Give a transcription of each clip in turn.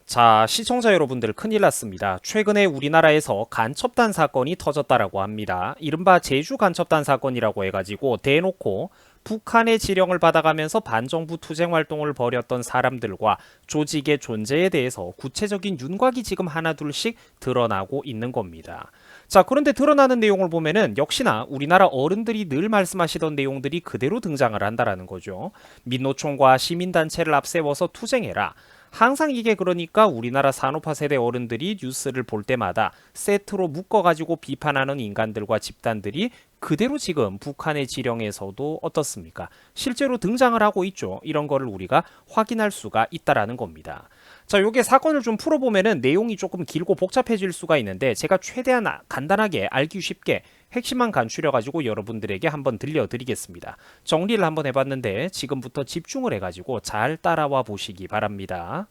자, 시청자 여러분들 큰일 났습니다. 최근에 우리나라에서 간첩단 사건이 터졌다라고 합니다. 이른바 제주 간첩단 사건이라고 해가지고 대놓고 북한의 지령을 받아가면서 반정부 투쟁 활동을 벌였던 사람들과 조직의 존재에 대해서 구체적인 윤곽이 지금 하나둘씩 드러나고 있는 겁니다. 자, 그런데 드러나는 내용을 보면은 역시나 우리나라 어른들이 늘 말씀하시던 내용들이 그대로 등장을 한다라는 거죠. 민노총과 시민단체를 앞세워서 투쟁해라. 항상 이게 그러니까 우리나라 산업화 세대 어른들이 뉴스를 볼 때마다 세트로 묶어가지고 비판하는 인간들과 집단들이 그대로 지금 북한의 지령에서도 어떻습니까? 실제로 등장을 하고 있죠. 이런 거를 우리가 확인할 수가 있다라는 겁니다. 자, 요게 사건을 좀 풀어보면은 내용이 조금 길고 복잡해질 수가 있는데 제가 최대한 간단하게 알기 쉽게 핵심만 간추려가지고 여러분들에게 한번 들려드리겠습니다. 정리를 한번 해봤는데 지금부터 집중을 해가지고 잘 따라와 보시기 바랍니다.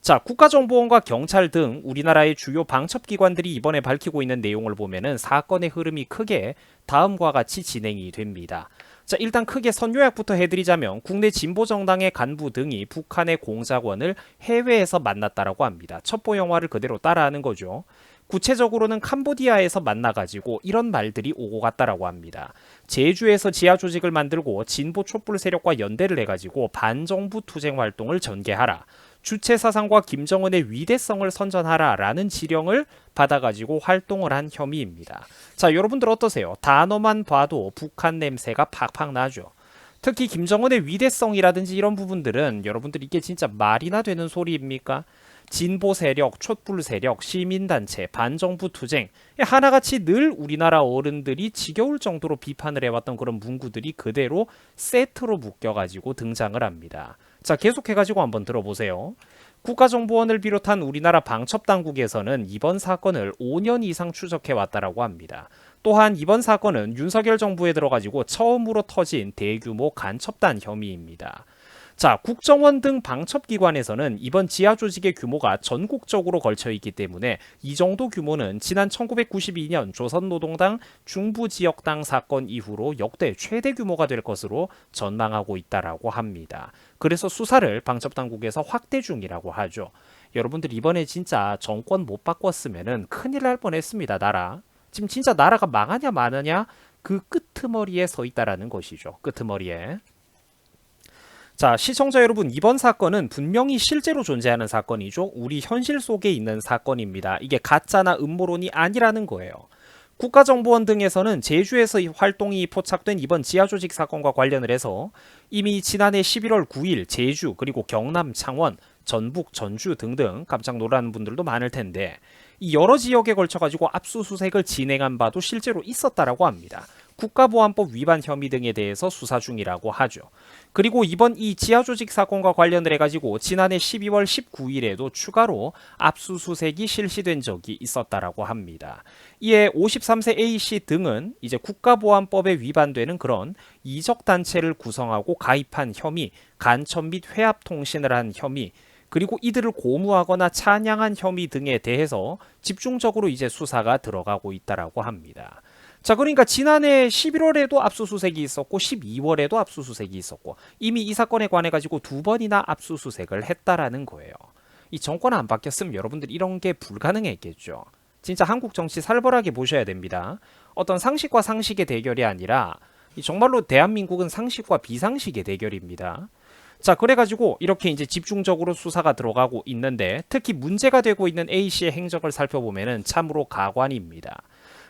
자, 국가정보원과 경찰 등 우리나라의 주요 방첩기관들이 이번에 밝히고 있는 내용을 보면은 사건의 흐름이 크게 다음과 같이 진행이 됩니다. 자, 일단 크게 선요약부터 해드리자면 국내 진보정당의 간부 등이 북한의 공작원을 해외에서 만났다라고 합니다. 첩보 영화를 그대로 따라하는 거죠. 구체적으로는 캄보디아에서 만나가지고 이런 말들이 오고 갔다라고 합니다. 제주에서 지하 조직을 만들고 진보 촛불 세력과 연대를 해가지고 반정부 투쟁 활동을 전개하라. 주체 사상과 김정은의 위대성을 선전하라 라는 지령을 받아가지고 활동을 한 혐의입니다. 자, 여러분들 어떠세요? 단어만 봐도 북한 냄새가 팍팍 나죠. 특히 김정은의 위대성이라든지 이런 부분들은 여러분들 이게 진짜 말이나 되는 소리입니까? 진보 세력, 촛불 세력, 시민단체, 반정부 투쟁 하나같이 늘 우리나라 어른들이 지겨울 정도로 비판을 해왔던 그런 문구들이 그대로 세트로 묶여가지고 등장을 합니다. 자, 계속해가지고 한번 들어보세요. 국가정보원을 비롯한 우리나라 방첩당국에서는 이번 사건을 5년 이상 추적해왔다라고 합니다. 또한 이번 사건은 윤석열 정부에 들어가지고 처음으로 터진 대규모 간첩단 혐의입니다. 자, 국정원 등 방첩기관에서는 이번 지하 조직의 규모가 전국적으로 걸쳐 있기 때문에 이 정도 규모는 지난 1992년 조선노동당 중부지역당 사건 이후로 역대 최대 규모가 될 것으로 전망하고 있다라고 합니다. 그래서 수사를 방첩당국에서 확대 중이라고 하죠. 여러분들 이번에 진짜 정권 못 바꿨으면은 큰일 날 뻔했습니다. 나라. 지금 진짜 나라가 망하냐 마느냐 그 끄트머리에 서 있다라는 것이죠. 끄트머리에. 자, 시청자 여러분, 이번 사건은 분명히 실제로 존재하는 사건이죠. 우리 현실 속에 있는 사건입니다. 이게 가짜나 음모론이 아니라는 거예요. 국가정보원 등에서는 제주에서 활동이 포착된 이번 지하조직 사건과 관련을 해서 이미 지난해 11월 9일 제주 그리고 경남 창원 전북 전주 등등 깜짝 놀라는 분들도 많을 텐데 이 여러 지역에 걸쳐 가지고 압수수색을 진행한 바도 실제로 있었다라고 합니다. 국가보안법 위반 혐의 등에 대해서 수사 중이라고 하죠. 그리고 이번 이 지하조직 사건과 관련을 해가지고 지난해 12월 19일에도 추가로 압수수색이 실시된 적이 있었다라고 합니다. 이에 53세 A씨 등은 이제 국가보안법에 위반되는 그런 이적단체를 구성하고 가입한 혐의, 간첩 및 회합 통신을 한 혐의, 그리고 이들을 고무하거나 찬양한 혐의 등에 대해서 집중적으로 이제 수사가 들어가고 있다라고 합니다. 자, 그러니까 지난해 11월에도 압수수색이 있었고 12월에도 압수수색이 있었고 이미 이 사건에 관해 가지고 두 번이나 압수수색을 했다라는 거예요. 이 정권 안 바뀌었으면 여러분들 이런 게 불가능했겠죠. 진짜 한국 정치 살벌하게 보셔야 됩니다. 어떤 상식과 상식의 대결이 아니라 정말로 대한민국은 상식과 비상식의 대결입니다. 자, 그래가지고 이렇게 이제 집중적으로 수사가 들어가고 있는데 특히 문제가 되고 있는 A씨의 행적을 살펴보면은 참으로 가관입니다.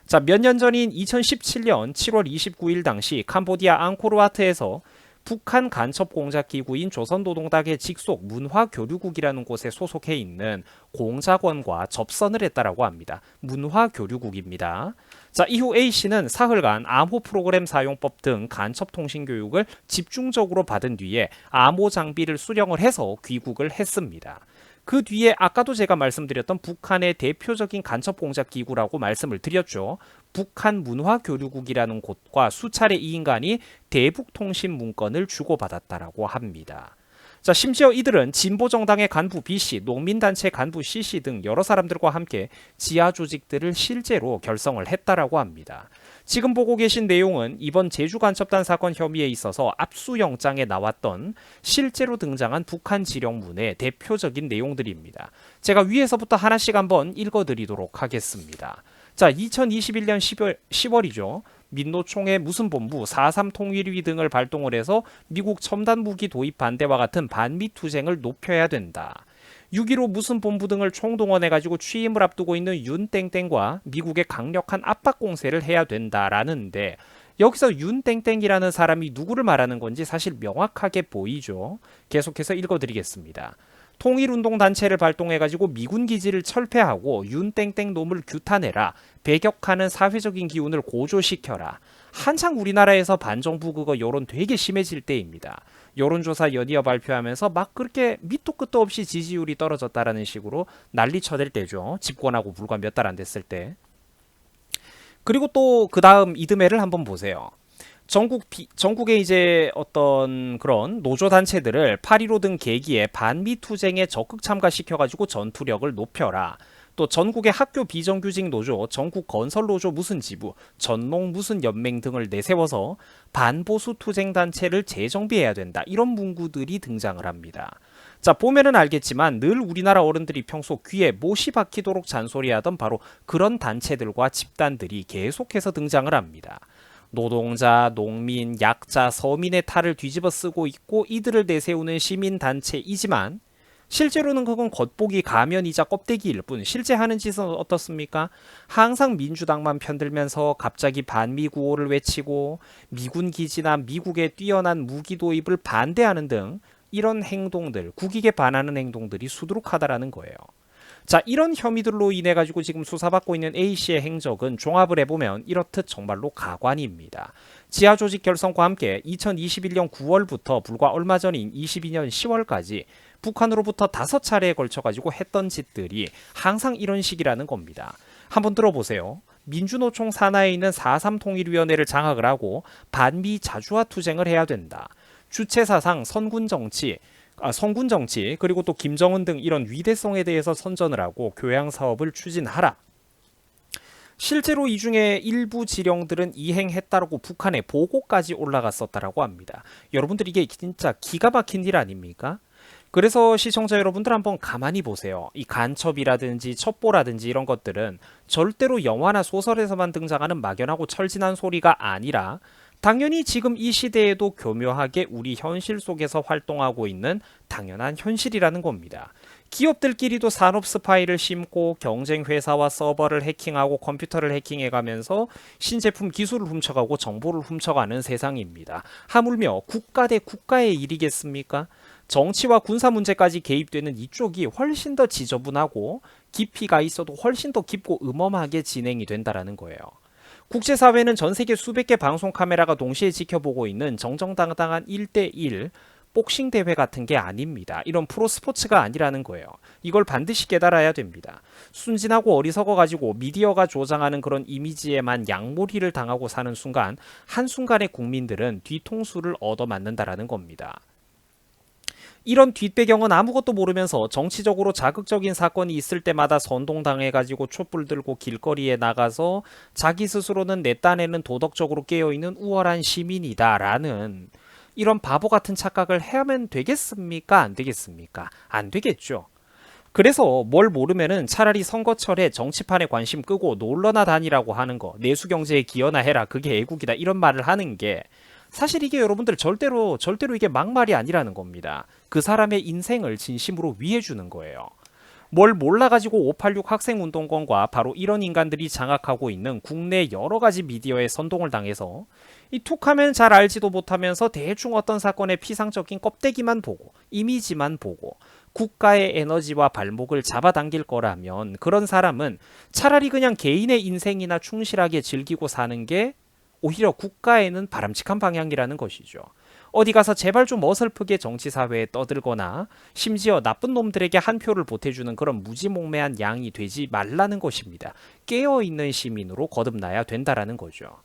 자, 몇 년 전인 2017년 7월 29일 당시 캄보디아 앙코르와트에서 북한 간첩 공작 기구인 조선노동당의 직속 문화교류국이라는 곳에 소속해 있는 공작원과 접선을 했다라고 합니다. 문화교류국입니다. 자, 이후 A씨는 사흘간 암호 프로그램 사용법 등 간첩 통신 교육을 집중적으로 받은 뒤에 암호 장비를 수령을 해서 귀국을 했습니다. 그 뒤에 아까도 제가 말씀드렸던 북한의 대표적인 간첩 공작 기구라고 말씀을 드렸죠. 북한 문화교류국이라는 곳과 수차례 이 인간이 대북통신 문건을 주고받았다라고 합니다. 자, 심지어 이들은 진보정당의 간부 B씨, 농민단체 간부 C씨 등 여러 사람들과 함께 지하 조직들을 실제로 결성을 했다라고 합니다. 지금 보고 계신 내용은 이번 제주 간첩단 사건 혐의에 있어서 압수영장에 나왔던 실제로 등장한 북한 지령문의 대표적인 내용들입니다. 제가 위에서부터 하나씩 한번 읽어드리도록 하겠습니다. 자, 2021년 10월이죠. 민노총의 무슨 본부 4.3 통일위 등을 발동을 해서 미국 첨단 무기 도입 반대와 같은 반미 투쟁을 높여야 된다. 6.15 무슨 본부 등을 총동원해가지고 취임을 앞두고 있는 윤땡땡과 미국의 강력한 압박 공세를 해야 된다라는데, 여기서 윤땡땡이라는 사람이 누구를 말하는 건지 사실 명확하게 보이죠. 계속해서 읽어드리겠습니다. 통일운동단체를 발동해가지고 미군 기지를 철폐하고 윤땡땡 놈을 규탄해라. 배격하는 사회적인 기운을 고조시켜라. 한창 우리나라에서 반정부 그거 여론 되게 심해질 때입니다. 여론조사 연이어 발표하면서 막 그렇게 밑도 끝도 없이 지지율이 떨어졌다라는 식으로 난리 쳐댈 때죠. 집권하고 불과 몇 달 안 됐을 때. 그리고 또 그 다음 이듬해를 한번 보세요. 전국의 이제 어떤 그런 노조 단체들을 8.15 등 계기에 반미 투쟁에 적극 참가시켜가지고 전투력을 높여라. 또 전국의 학교 비정규직 노조, 전국 건설 노조 무슨 지부, 전농 무슨 연맹 등을 내세워서 반보수 투쟁 단체를 재정비해야 된다. 이런 문구들이 등장을 합니다. 자, 보면은 알겠지만 늘 우리나라 어른들이 평소 귀에 못이 박히도록 잔소리하던 바로 그런 단체들과 집단들이 계속해서 등장을 합니다. 노동자, 농민, 약자, 서민의 탈을 뒤집어 쓰고 있고 이들을 내세우는 시민단체이지만 실제로는 그건 겉보기 가면이자 껍데기일 뿐 실제 하는 짓은 어떻습니까? 항상 민주당만 편들면서 갑자기 반미 구호를 외치고 미군 기지나 미국의 뛰어난 무기 도입을 반대하는 등 이런 행동들, 국익에 반하는 행동들이 수두룩하다라는 거예요. 자, 이런 혐의들로 인해 가지고 지금 수사받고 있는 A씨의 행적은 종합을 해보면 이렇듯 정말로 가관입니다. 지하조직 결성과 함께 2021년 9월부터 불과 얼마 전인 22년 10월까지 북한으로부터 5차례에 걸쳐 가지고 했던 짓들이 항상 이런 식이라는 겁니다. 한번 들어보세요. 민주노총 산하에 있는 4.3 통일위원회를 장악을 하고 반미 자주화 투쟁을 해야 된다. 주체사상 성군 정치 그리고 또 김정은 등 이런 위대성에 대해서 선전을 하고 교양 사업을 추진하라. 실제로 이 중에 일부 지령들은 이행했다라고 북한에 보고까지 올라갔었다라고 합니다. 여러분들 이게 진짜 기가 막힌 일 아닙니까? 그래서 시청자 여러분들 한번 가만히 보세요. 이 간첩이라든지 첩보라든지 이런 것들은 절대로 영화나 소설에서만 등장하는 막연하고 철진한 소리가 아니라 당연히 지금 이 시대에도 교묘하게 우리 현실 속에서 활동하고 있는 당연한 현실이라는 겁니다. 기업들끼리도 산업 스파이를 심고 경쟁 회사와 서버를 해킹하고 컴퓨터를 해킹해가면서 신제품 기술을 훔쳐가고 정보를 훔쳐가는 세상입니다. 하물며 국가 대 국가의 일이겠습니까? 정치와 군사 문제까지 개입되는 이쪽이 훨씬 더 지저분하고 깊이가 있어도 훨씬 더 깊고 음험하게 진행이 된다라는 거예요. 국제사회는 전세계 수백 개 방송 카메라가 동시에 지켜보고 있는 정정당당한 1대1 복싱 대회 같은 게 아닙니다. 이런 프로스포츠가 아니라는 거예요. 이걸 반드시 깨달아야 됩니다. 순진하고 어리석어 가지고 미디어가 조장하는 그런 이미지에만 양몰이를 당하고 사는 순간 한순간에 국민들은 뒤통수를 얻어맞는다라는 겁니다. 이런 뒷배경은 아무것도 모르면서 정치적으로 자극적인 사건이 있을 때마다 선동당해가지고 촛불 들고 길거리에 나가서 자기 스스로는 내 딴에는 도덕적으로 깨어있는 우월한 시민이다라는 이런 바보 같은 착각을 하면 되겠습니까? 안 되겠습니까? 안 되겠죠. 그래서 뭘 모르면은 차라리 선거철에 정치판에 관심 끄고 놀러나 다니라고 하는 거, 내수경제에 기여나 해라, 그게 애국이다, 이런 말을 하는 게 사실 이게 여러분들 절대로 이게 막말이 아니라는 겁니다. 그 사람의 인생을 진심으로 위해주는 거예요. 뭘 몰라가지고 586 학생운동권과 바로 이런 인간들이 장악하고 있는 국내 여러가지 미디어에 선동을 당해서 이 툭하면 잘 알지도 못하면서 대충 어떤 사건의 피상적인 껍데기만 보고 이미지만 보고 국가의 에너지와 발목을 잡아당길 거라면 그런 사람은 차라리 그냥 개인의 인생이나 충실하게 즐기고 사는 게 오히려 국가에는 바람직한 방향이라는 것이죠. 어디 가서 제발 좀 어설프게 정치사회에 떠들거나 심지어 나쁜 놈들에게 한 표를 보태주는 그런 무지몽매한 양이 되지 말라는 것입니다. 깨어있는 시민으로 거듭나야 된다라는 거죠.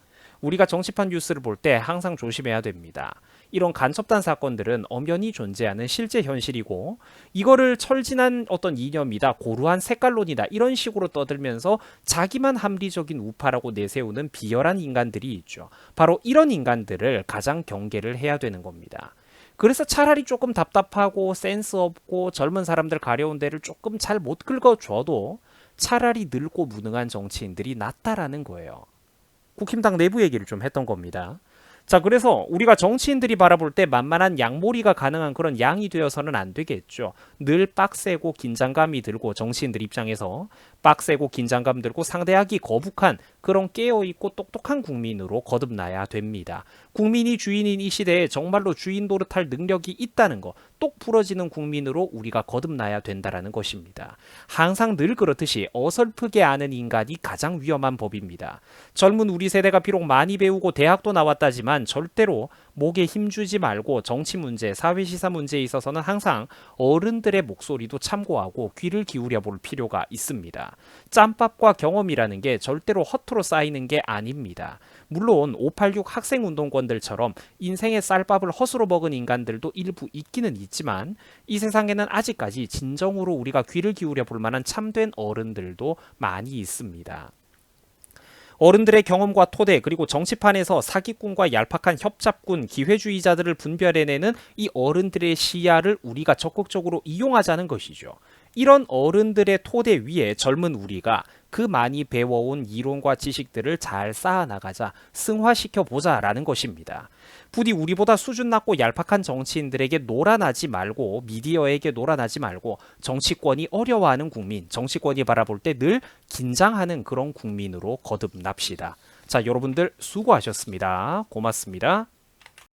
우리가 정치판 뉴스를 볼 때 항상 조심해야 됩니다. 이런 간첩단 사건들은 엄연히 존재하는 실제 현실이고 이거를 철진한 어떤 이념이다, 고루한 색깔론이다 이런 식으로 떠들면서 자기만 합리적인 우파라고 내세우는 비열한 인간들이 있죠. 바로 이런 인간들을 가장 경계를 해야 되는 겁니다. 그래서 차라리 조금 답답하고 센스 없고 젊은 사람들 가려운 데를 조금 잘 못 긁어줘도 차라리 늙고 무능한 정치인들이 낫다라는 거예요. 국힘당 내부 얘기를 좀 했던 겁니다. 자, 그래서 우리가 정치인들이 바라볼 때 만만한 양몰이가 가능한 그런 양이 되어서는 안 되겠죠. 늘 빡세고 긴장감이 들고 정치인들 입장에서 빡세고 긴장감 들고 상대하기 거북한 그런 깨어있고 똑똑한 국민으로 거듭나야 됩니다. 국민이 주인인 이 시대에 정말로 주인 노릇할 능력이 있다는 거, 똑 부러지는 국민으로 우리가 거듭나야 된다라는 것입니다. 항상 늘 그렇듯이 어설프게 아는 인간이 가장 위험한 법입니다. 젊은 우리 세대가 비록 많이 배우고 대학도 나왔다지만 절대로 목에 힘주지 말고 정치 문제, 사회시사 문제에 있어서는 항상 어른들의 목소리도 참고하고 귀를 기울여 볼 필요가 있습니다. 짬밥과 경험이라는 게 절대로 허투루 쌓이는 게 아닙니다. 물론 586 학생운동권들처럼 인생의 쌀밥을 허수로 먹은 인간들도 일부 있기는 있지만 이 세상에는 아직까지 진정으로 우리가 귀를 기울여 볼 만한 참된 어른들도 많이 있습니다. 어른들의 경험과 토대 그리고 정치판에서 사기꾼과 얄팍한 협잡꾼, 기회주의자들을 분별해내는 이 어른들의 시야를 우리가 적극적으로 이용하자는 것이죠. 이런 어른들의 토대 위에 젊은 우리가 그 많이 배워온 이론과 지식들을 잘 쌓아나가자, 승화시켜보자라는 것입니다. 부디 우리보다 수준 낮고 얄팍한 정치인들에게 놀아나지 말고 미디어에게 놀아나지 말고 정치권이 어려워하는 국민, 정치권이 바라볼 때 늘 긴장하는 그런 국민으로 거듭납시다. 자, 여러분들 수고하셨습니다. 고맙습니다.